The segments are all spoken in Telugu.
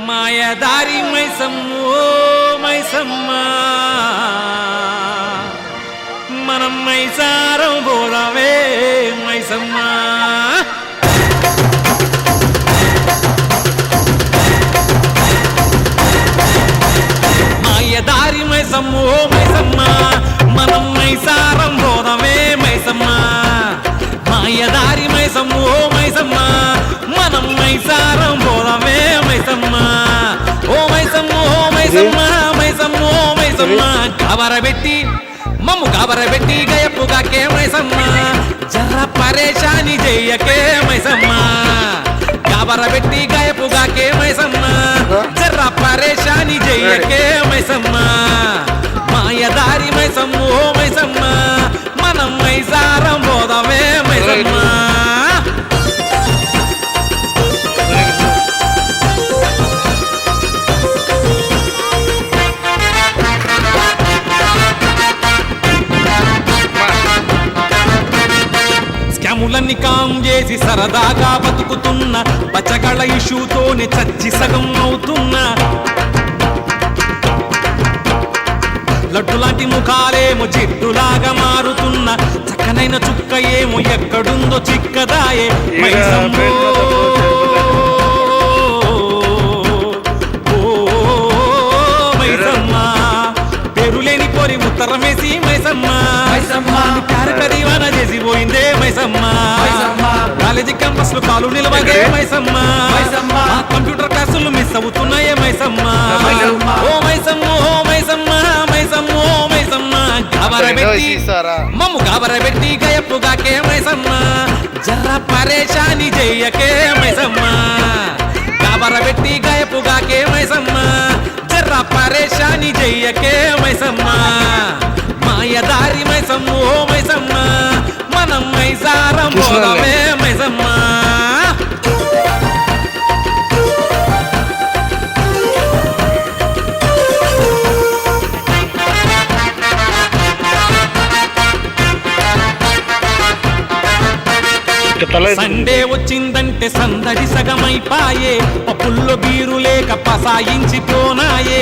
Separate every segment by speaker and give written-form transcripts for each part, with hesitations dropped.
Speaker 1: మాయదారి మైసమ్మో మైసమ్మ మనం మైసారం పోదామే మైసమ్మ మాయదారి మైసమ్మో మైసమ్మ మనం మైసారం పోదామే మైసమ్మ మాయదారి మైసమ్మో మైసమ్మ మనం మైసారం పోదామే మైసమ్మ ఓ మైసమ్మ ఓ మైసమ్మ మైసమ్మ ఓ మైసమ్మ గాబరబెట్టి మమ్ము గాబరబెట్టి గయపుగాకే మైసమ్మ జర్ర పరేషాని చెయ్యకే మైసమ్మ గాబరబెట్టి గయపుగాకే మైసమ్మ జర్ర పరేషాని చెయ్యకే మైసమ్మ మాయదారి మైసమ్మ ఓ మైసమ్మ మనం మైసారం పోదామే మైసమ్మ స్కాములన్నీ కాం చేసి సరదాగా బతుకుతున్న పచ్చగళ్ళ ఇష్యూతోనే చచ్చి సగం అవుతున్నా లడ్డులాంటి ముఖాలేమో జిడ్డులాగా మారుతున్న చక్కనైన చుక్క ఏమో ఎక్కడుందో చిక్కదాయే మైసమ్మో మైసమ్మ పేరులేని పోరి ఉత్తరమేసి మైసమ్మ కారకదీవాన చేసిపోయిందే మైసమ్మ కాలేజీ క్యాంపస్ లో కాలు నిలవగే మైసమ్మ కంప్యూటర్ క్లాసులు మిస్ అవుతున్నాయే మైసమ్మ ఓ మైసమ్మ ఓ మైసమ్మ మైసమ్మ ఓ మైసమ్మ గాబరబెట్టి మమ్ము గాబరబెట్టి గయపుగాకే మైసమ్మ జర్ర పరేషాని చెయ్యకే మైసమ్మ గాబరబెట్టి గయపుగాకే మైసమ్మ జర్ర పరేషాని చెయ్యకే మైసమ్మ మాయదారి మైసమ్మ ఓ మైసమ్మ మనం మైసారం పోదామే మైసమ్మ సండే వచ్చిందంటే సందడి సగమైపాయే పప్పుల్లో బీరు లేక పసాయించిపోనాయే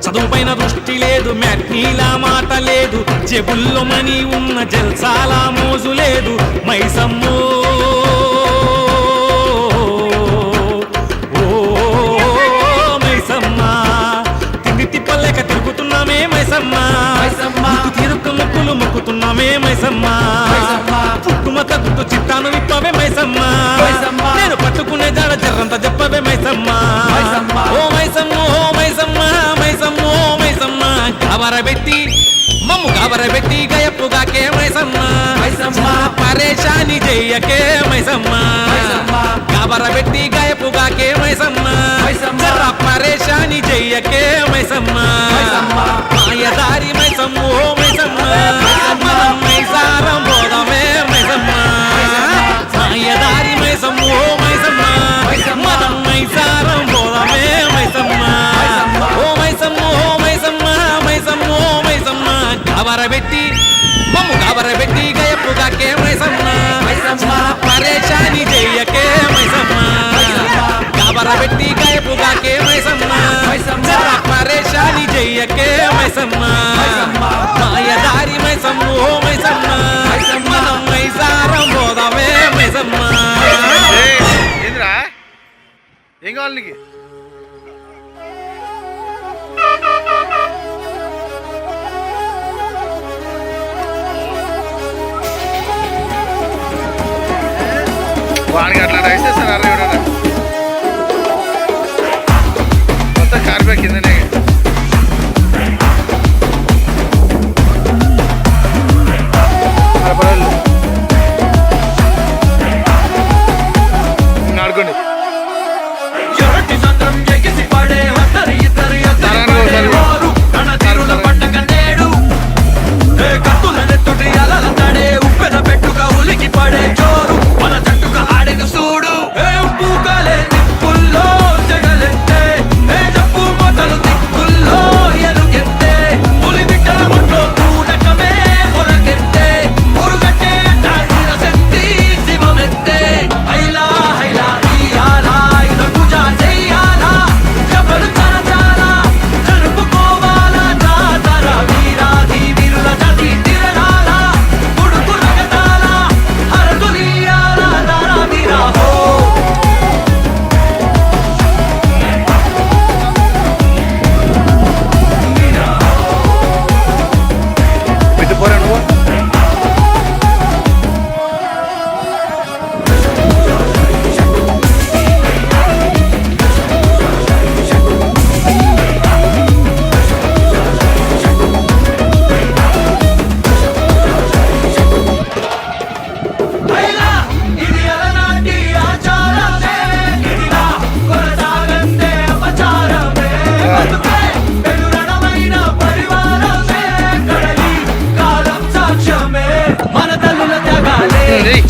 Speaker 1: చదువు పైన దృష్టి లేదు మ్యాట్నీలా మాట లేదు జేబుల్లో మనీ ఉన్న జల్సాలా మోజు లేదు మైసమ్మో ఓ మైసమ్మ తిండి తిప్పలేక తిరుగుతున్నామే మైసమ్మ తిరుక్క ముక్కులు మొక్కుతున్నామే మైసమ్మ పుట్టుమ తగ్గుతూ చిట్టాను విప్పవే మైసమ్మ నేను పట్టుకునే జాడ జర్రంత చెప్పవే మైసమ్మ ఓ మైసమ్మ ఓ మైసమ్మ మైసమ్మ ఓ మైసమ్మ గాబరబెట్టి మమ్ము గాబరబెట్టి గయపుగాకే మైసమ్మ పరేషాని చెయ్యకే మైసమ్మ గాబరబెట్టి గయపుగాకే మైసమ్మ జర్ర పరేషాని చెయ్యకే మైసమ్మ మాయదారి మైసమ్మ ఓ మైసమ్మ మనం మైసారం పోదామే మైసమ్మ మాయదారి మైసమ్మ ఓ మైసమ్మ మనం మైసారం పోదామే మైసమ్మ ఓ మైసమ్మ ఓ మైసమ్మ మైసమ్మ ఓ మైసమ్మ గాబరబెట్టి మమ్ము గాబరబెట్టి గయపుగాకే మైసమ్మ పరేషాని చెయ్యకే మైసమ్మ గాబరబెట్టి గయపుగాకే మైసమ్మ జర్ర పరేషాని చెయ్యకే మైసమ్మ మాయదారి మైసమ్మ ఓ మైసమ్మ మనం మైసారం పోదామే మైసమ్మ
Speaker 2: ఏంద్రా ఏం కావాలి నీకు వాడికి అట్లా రైస్ చేస్తారు అరే ఎవడన్నా మొత్తం కార్పే కిందనే ఆడుకోండి
Speaker 3: చూడు పూకాలే నిప్పుల్లో జగలెత్తే డప్పు మొదలు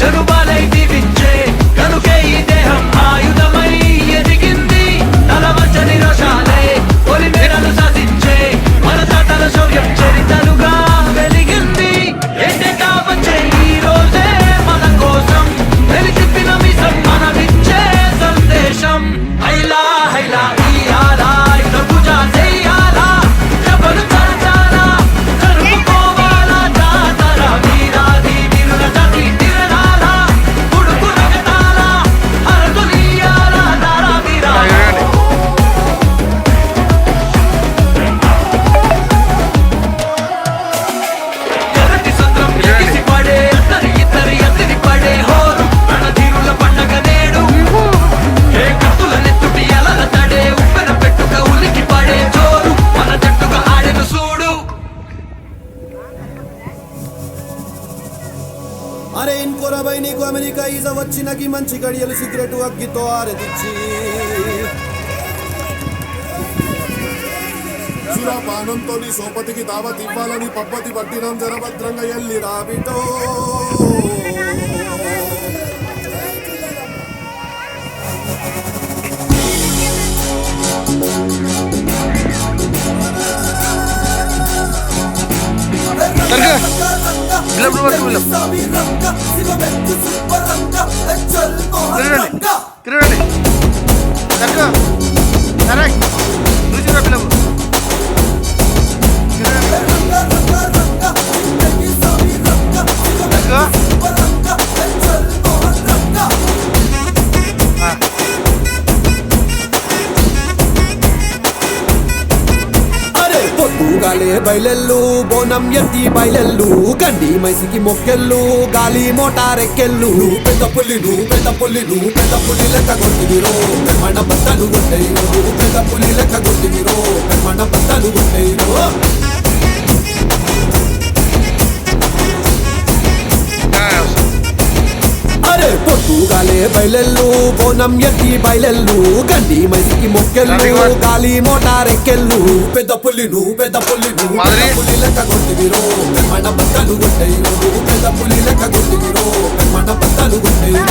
Speaker 3: జరుబాలై దీవించే కనుకే ఈ దేహం ఆయుధమై ఎదిగింది తలవంచని రోషాలే ఒలి మేడలు సాధించే మన తాతల శౌర్యం చరితలుగా వెలిగింది ఏంటేటా వచ్చే ఈ రోజే మన కోసం వెలితిప్పిన మిసం మనమిచ్చే సందేశం హైలా హైలా ఇయాలా ఇక పూజ చెయ్యాలా జపలు చరచాలా జరుపుకోవాలా జాతర వీరాది వీరుల జాతి తిరణాలా ఉడుకు రగతాలా హరతులియాలా దారా వీరాలా ఎర్రటి సంద్రం ఎగిసి పడే ఇద్దరి ఎత్తిని పడే హోరు రణధీరుల పండగ నేడు ఏ కత్తుల నెత్తుటి అలల తడే ఉప్పెన పెట్టుక ఉలికి పడే జోరు మన జట్టుగా ఆడెను చూడు
Speaker 4: అరే ఇంకోరా బై నీకు అమెరికా ఈజ వచ్చినకి మంచి గడియలు సిగరెట్ అగ్గితో ఆరదిచ్చి సురాపానంతో నీ సోపతికి దావత్ ఇవ్వాలని పబ్బతి పట్టినం జరభద్రంగా ఎల్లి రాబిటో
Speaker 2: బిలప్ వరకు బిలప్ కిరణి సరిగా సరే చూసిరా బిలప్
Speaker 4: పొద్దుగాలే బయలెల్లు బోనం ఎత్తి బయలెల్లు గండి మైసికి మొక్కెళ్ళు గాలి మోటారెక్కెళ్ళు పెద్ద పుల్లి పెద్ద పుల్లి లెక్క కొట్టిదిరో మన బట్టలు కొట్టేయో పెద్ద పుల్లి లెక్క కొట్టిదిరో మన బట్టలు కొట్టేయో అరే పొద్దుగాలే బయలెల్లు బోనం ఎత్తి బయలెల్లు గండి మైసికి మొక్కెళ్ళు గాలి మోటారెక్కెళ్ళు పెద్ద పుల్లి పెద్ద పుల్లి లెక్క కొట్టిదిరో మన బట్టలు కొట్టేయో పెద్ద పుల్లి లెక్క కొట్టిదిరో మన బట్టలు కొట్టేయో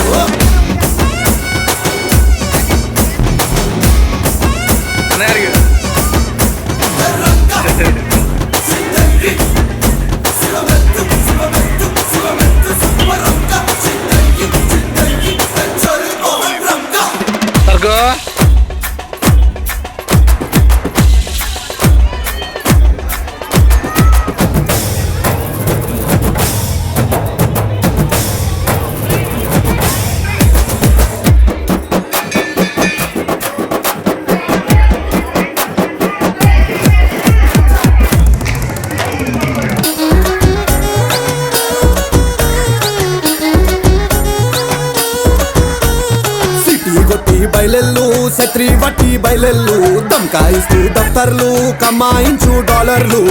Speaker 2: సరిగా
Speaker 4: బయలెల్లు శత్రి వట్టి బయలెల్లు దమ్కాయిస్తూ దఫ్తర్లు కమాయించు డాలర్లు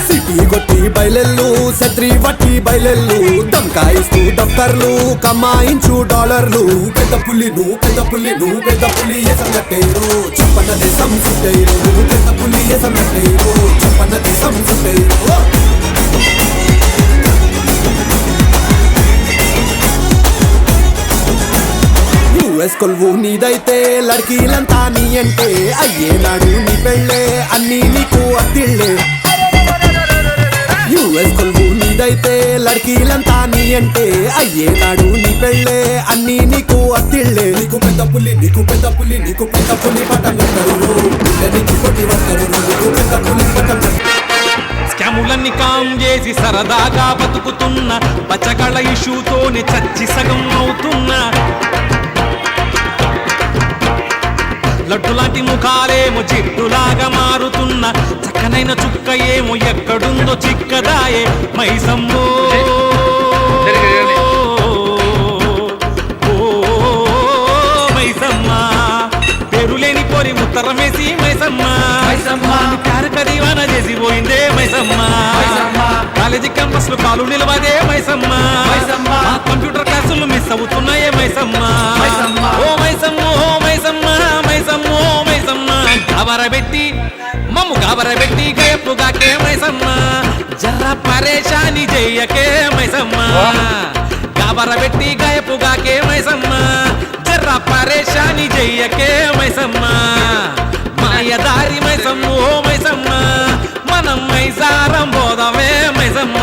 Speaker 4: సిటీ కొట్టి బయలెల్లు శత్రి వట్టి బయలెల్లు దమ్కాయిస్తూ దఫ్తర్లు కమాయించు డాలర్లు పెద్ద పుల్లి పెద్ద పుల్లి ఎసంగట్టేరు చెప్పన్న దేశం సుట్టేరు పెద్ద పుల్లి ఎసంగట్టేరు చెప్పన్న దేశం సుట్టేరు యుఎస్ కొలువు నీదైతే లడ్కీలంతా నీ అంటే అయ్యేనాడు నీ పెళ్ళే అన్నీ నీకు అత్తిళ్ళే యుఎస్ కొలువు నీదైతే లడ్కీలంతా నీ అంటే అయ్యేనాడు నీ పెళ్ళే అన్నీ నీకు అత్తిళ్ళే నీకు పెద్ద పుల్లి పట్టం కట్టరు నీకు కొట్టి వస్తారు నీకు పెద్ద పుల్లి పట్టం
Speaker 1: స్కాములన్నీ కామ్ చేసి సరదాగా బతుకుతున్న పచ్చగళ్ళ ఇష్యూతోనే చచ్చి సగం అవుతున్నా లడ్డు లాంటి ముఖాలేమో జిడ్డులాగా మారుతున్న చక్కనైన చుక్క ఏమో ఎక్కడుందో చిక్కదాయే మైసమ్మో మైసమ్మ పేరులేని కోరి ఉత్తరమేసి మైసమ్మ ప్యారు కదీవాన చేసి పోయిందే మైసమ్మ కాలేజీ క్యాంపస్ లో కాలు నిలవదే మైసమ్మ కంప్యూటర్ క్లాసులు మిస్ అవుతున్నాయే మైసమ్మ ఓ మైసమ్మ ఓ మైసమ్మ మైసమ్మ ఓ మైసమ్మ గాబరబెట్టి మమ్ము గాబరబెట్టి గయప్పుగాకే మైసమ్మ జర్ర పరే పరేషాని చెయ్యకే మైసమ్మ గాబర పెట్టి గాయపుగాకే మైసమ్మ జర్ర పరేషాని చెయ్యకే మైసమ్మ మాయదారి మైసమ్మ ఓ మైసమ్మ మనం మైసారం పోదామే మైసమ్మ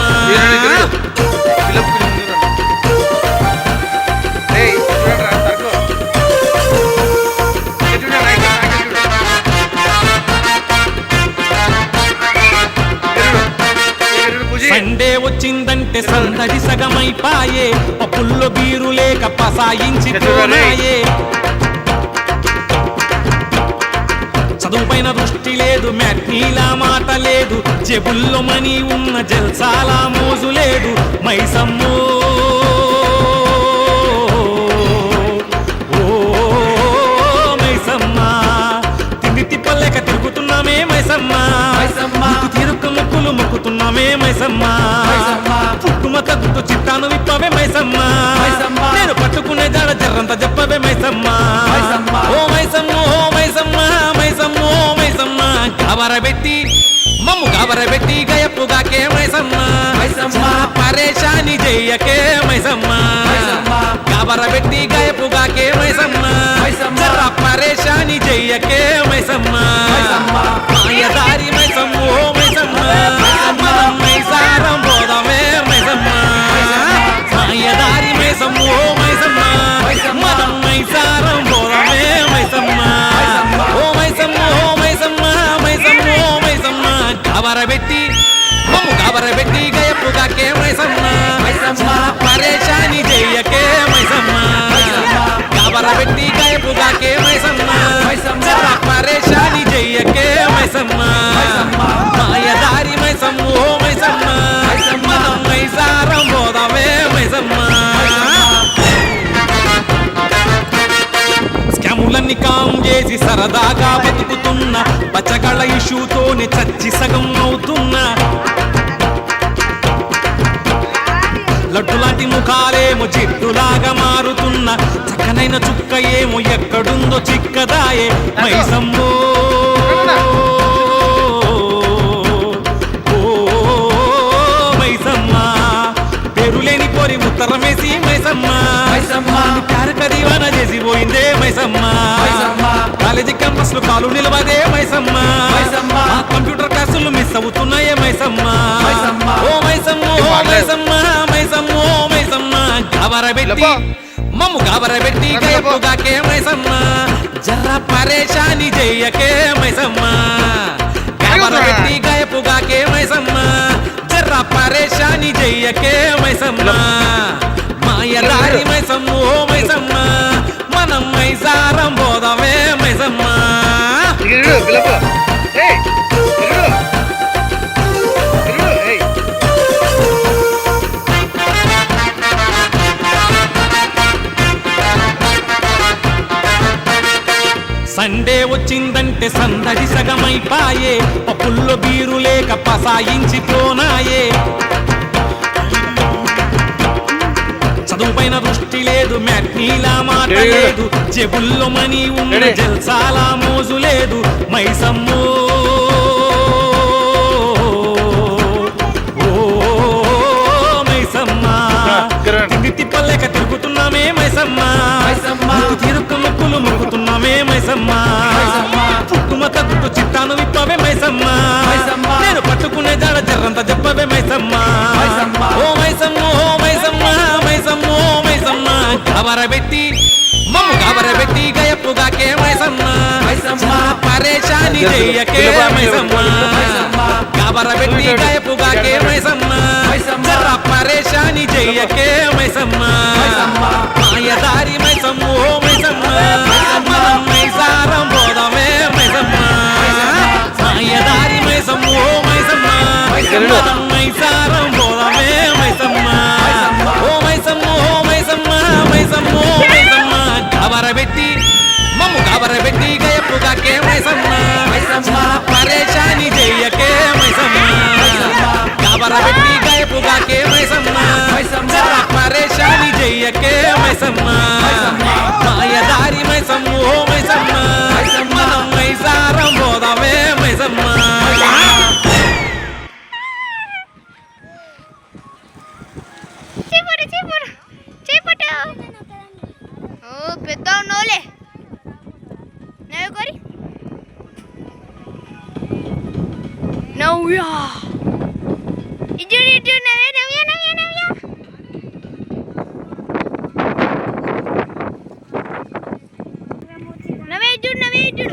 Speaker 1: సండే వచ్చిందంటే సందడి సగమైపాయే పప్పుల్లో బీరు లేక పసాయించి పోనాయే చదువుపైన దృష్టి లేదు మ్యాట్నీలా మాట లేదు జేబుల్లో మనీ ఉన్న జల్సాలా మోజు లేదు మైసమ్మో ఓ మైసమ్మ తిండి తిప్పలేక తిరుగుతున్నామే మైసమ్మ నీకు తీరుక్క ముక్కులు మొక్కుతున్నామే మైసమ్మ పుట్టుమ తగ్గుతూ చిట్టాను విప్పవే మైసమ్మ నేను పట్టుకునే జాడ జర్రంత చెప్పవే మైసమ్మ ఓ మైసమ్మ ఓ మైసమ్మ మైసమ్మ ఓ మైసమ్మ గాబరబెట్టి మమ్ము గాబరబెట్టి గయప్పుగాకే మైసమ్మ పరేషాని చెయ్యకే మైసమ్మ గాబరబెట్టి గయప్పుగాకే మైసమ్మ జర్ర పరేషాని చెయ్యకే మైసమ్మ మాయదారి మైసమ్మ ఓ మైసమ్మ మనం మైసారం పోదామే మైసమ్మ మాయదారి మైసమ్మ ఓ మైసమ్మ మనం మైసారం పోదామే మైసమ్మ ఓ మైసమ్మ ఓ మైసమ్మ మైసమ్మ ఓ మైసమ్మ గాబరబెట్టి మమ్ము గాబరబెట్టి గయప్పుగాకే మైసమ్మ పరేషాని చెయ్యకే మైసమ్మ గాబరబెట్టి గయప్పుగాకే మైసమ్మ జర్ర పరేషాని చెయ్యకే మైసమ్మ మాయదారి మైసమ్మ ఓ మైసమ్మ మనం మైసారం పోదామే మైసమ్మ స్కాములన్నీ కామ్ చేసి సరదాగా బతుకుతున్న పచ్చగళ్ళ ఇష్యూతోనే చచ్చి సగం అవుతున్నా లడ్డు లాంటి ముఖాలేమో జిడ్డులాగా మారుతున్న చక్కనైన చుక్క ఏమో ఎక్కడుందో చిక్కదాయే మైసమ్మో ఓ మైసమ్మ పేరులేని పోరి ముత్తరమేసి మైసమ్మ ప్యారు కదీవాన చేసి పోయిందే మైసమ్మ కాలేజీ క్యాంపస్ లో కాలు నిలవదే మైసమ్మ ఆ కంప్యూటర్ క్లాసులు మిస్ అవుతున్నాయే మైసమ్మ ఓ మైసమ్మ ఓ మైసమ్మ మైసమ్మ ఓ మైసమ్మ గాబరబెట్టి మమ్ము గాబరబెట్టి గయప్పుగాకే మైసమ్మ జర్ర పరేషాని చెయ్యకే మైసమ్మ గాబరబెట్టి గయప్పుగాకే మైసమ్మ జర్ర పరేషాని చెయ్యకే మైసమ్మ మాయదారి మైసమ్మ ఓ మైసమ్మ మనం మైసారం పోదామే మైసమ్మ సండే వచ్చిందంటే సందడి సగమైపాయే పప్పుల్లో బీరు లేక పసాయించి పోనాయే చదువుపైన దృష్టి లేదు మ్యాట్నీలా మాట లేదు జేబుల్లో మనీ ఉన్న జల్సాలా మోజు లేదు మైసమ్మో ఓ మైసమ్మ తిండి తిప్పలేక తిరుగుతున్నామే మైసమ్మ నీకు తీరుక్క ముక్కులు మొక్కుతున్నామే మైసమ్మ పుట్టుమ తగ్గుతూ చిట్టాను విప్పవే మైసమ్మ నేను పట్టుకునే జాడ జర్రంత చెప్పవే మైసమ్మ ఓ మైసమ్మ ఓ మైసమ్మ మైసమ్మ ఓ మైసమ్మ గాబరబెట్టి మమ్ము గాబరబెట్టి గయప్పుగాకే మైసమ్మ పరేషాని చెయ్యకే మైసమ్మ గాబరబెట్టి గయప్పుగాకే మైసమ్మ జర్ర పరేషాని చెయ్యకే మైసమ్మ మాయదారి మైసమ్మ ఓ మైసమ్మ మనం మైసారం పోదామే మైసమ్మ మాయదారి మైసమ్మ ఓ మైసమ్మ మనం మైసారం పోదామే మైసమ్మ ఓ మైసమ్మ ఓ మైసమ్మ మైసమ్మ ఓ మైసమ్మ గాబరబెట్టి మమ్ము గాబరబెట్టి గయప్పుగాకే మైసమ్మ పరేషాని చెయ్యకే మైసమ్మ గాబరబెట్టి గయప్పుగాకే మైసమ్మ జర్ర పరేషాని చెయ్యకే మైసమ్మ మాయదారి మైసమ్మ ఓ మైసమ్మ మనం మైసారం పోదామే మైసమ్మ
Speaker 5: बोले नवे कोरी नव्या इजू नवे नव्या नव्या नव्या नवे इजू